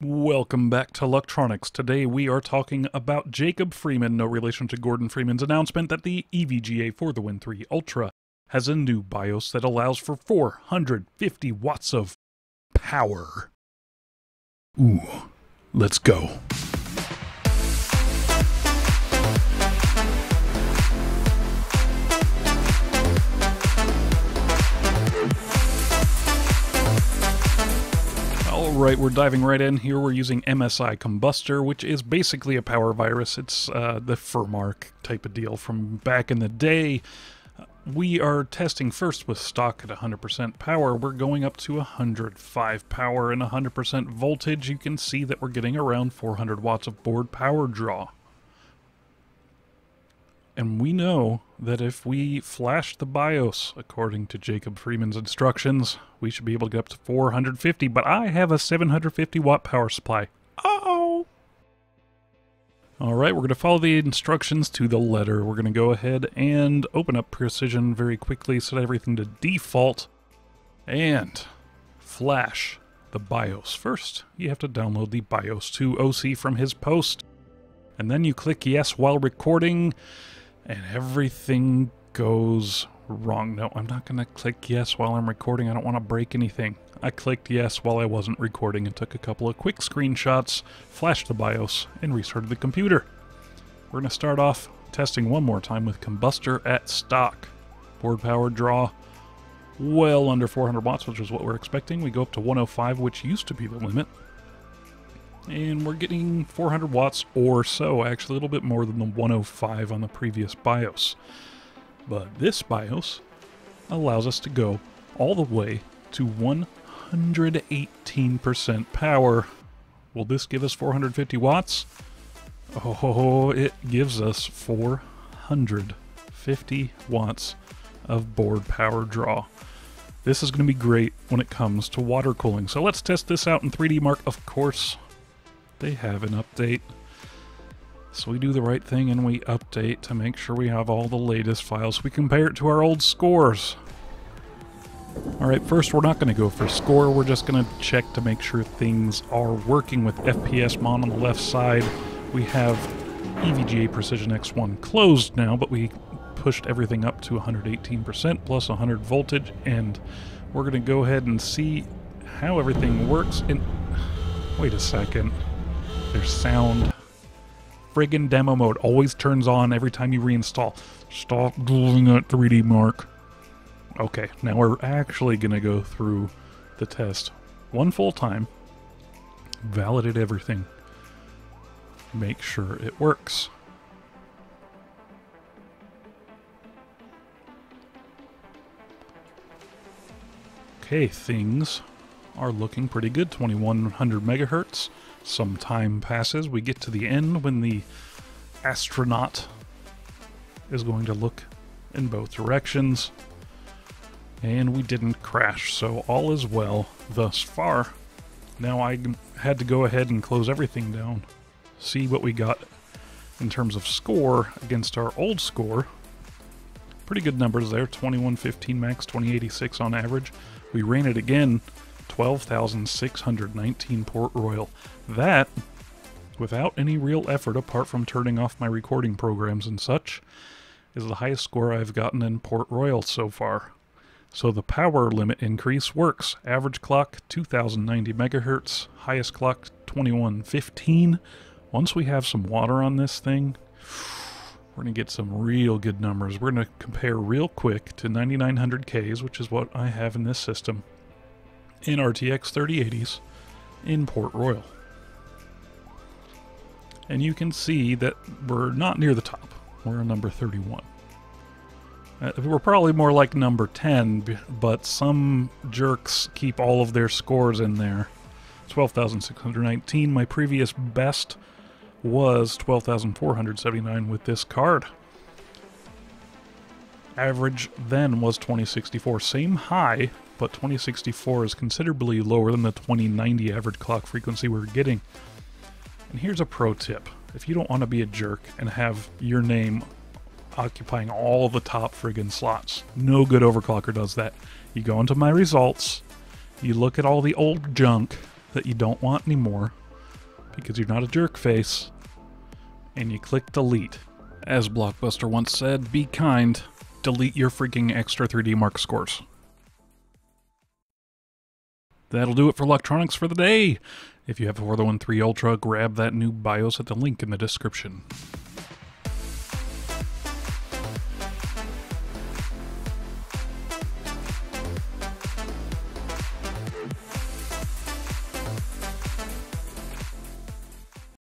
Welcome back to Electronics. Today we are talking about Jacob Freeman, no relation to Gordon Freeman's announcement that the EVGA for the Win3 Ultra has a new BIOS that allows for 450 watts of power. Ooh, let's go. Alright, we're diving right in here. We're using MSI Combustor, which is basically a power virus. It's the Furmark type of deal from back in the day. We are testing first with stock at 100% power. We're going up to 105 power and 100% voltage. You can see that we're getting around 400 watts of board power draw. And we know that if we flash the BIOS, according to Jacob Freeman's instructions, we should be able to get up to 450, but I have a 750 watt power supply. Uh-oh! Alright, we're going to follow the instructions to the letter. We're going to go ahead and open up Precision very quickly, set everything to default, and flash the BIOS. First, you have to download the BIOS to OC from his post, and then you click yes while recording, and everything goes wrong. No, I'm not going to click yes while I'm recording. I don't want to break anything. I clicked yes while I wasn't recording and took a couple of quick screenshots, flashed the BIOS, and restarted the computer. We're going to start off testing one more time with Combustor at stock. Board power draw well under 400 watts, which is what we're expecting. We go up to 105, which used to be the limit. And we're getting 400 watts or so, actually a little bit more than the 105 on the previous BIOS. But this BIOS allows us to go all the way to 118% power. Will this give us 450 watts? Oh, it gives us 450 watts of board power draw. This is going to be great when it comes to water cooling. So let's test this out in 3D Mark, of course. They have an update, so we do the right thing and we update to make sure we have all the latest files. We compare it to our old scores. Alright, first we're not going to go for score, we're just going to check to make sure things are working with FPS Mon on the left side. We have EVGA Precision X1 closed now, but we pushed everything up to 118% plus 100 voltage, and we're going to go ahead and see how everything works. And wait a second. There's sound. Friggin' demo mode always turns on every time you reinstall. Stop doing that, 3D Mark. Okay, now we're actually going to go through the test one full time, validate everything, make sure it works. Okay, things are looking pretty good. 2100 megahertz. Some time passes. We get to the end when the astronaut is going to look in both directions. And we didn't crash, so all is well thus far. Now I had to go ahead and close everything down. See what we got in terms of score against our old score. Pretty good numbers there. 2115 max, 2086 on average. We ran it again. 12,619 Port Royal. That, without any real effort apart from turning off my recording programs and such, is the highest score I've gotten in Port Royal so far. So the power limit increase works. Average clock 2090 megahertz, highest clock 2115. Once we have some water on this thing, we're going to get some real good numbers. We're going to compare real quick to 9900Ks, which is what I have in this system, in RTX 3080s in Port Royal. And you can see that we're not near the top. We're on number 31. We're probably more like number 10, but some jerks keep all of their scores in there. 12,619. My previous best was 12,479 with this card. Average then was 2064. Same high, but 2064 is considerably lower than the 2090 average clock frequency we're getting. And here's a pro tip. If you don't want to be a jerk and have your name occupying all the top friggin' slots, no good overclocker does that. You go into my results, you look at all the old junk that you don't want anymore, because you're not a jerk face, and you click delete. As Blockbuster once said, be kind, delete your freaking extra 3D Mark scores. That'll do it for electronics for the day. If you have a 4013 Ultra, grab that new BIOS at the link in the description.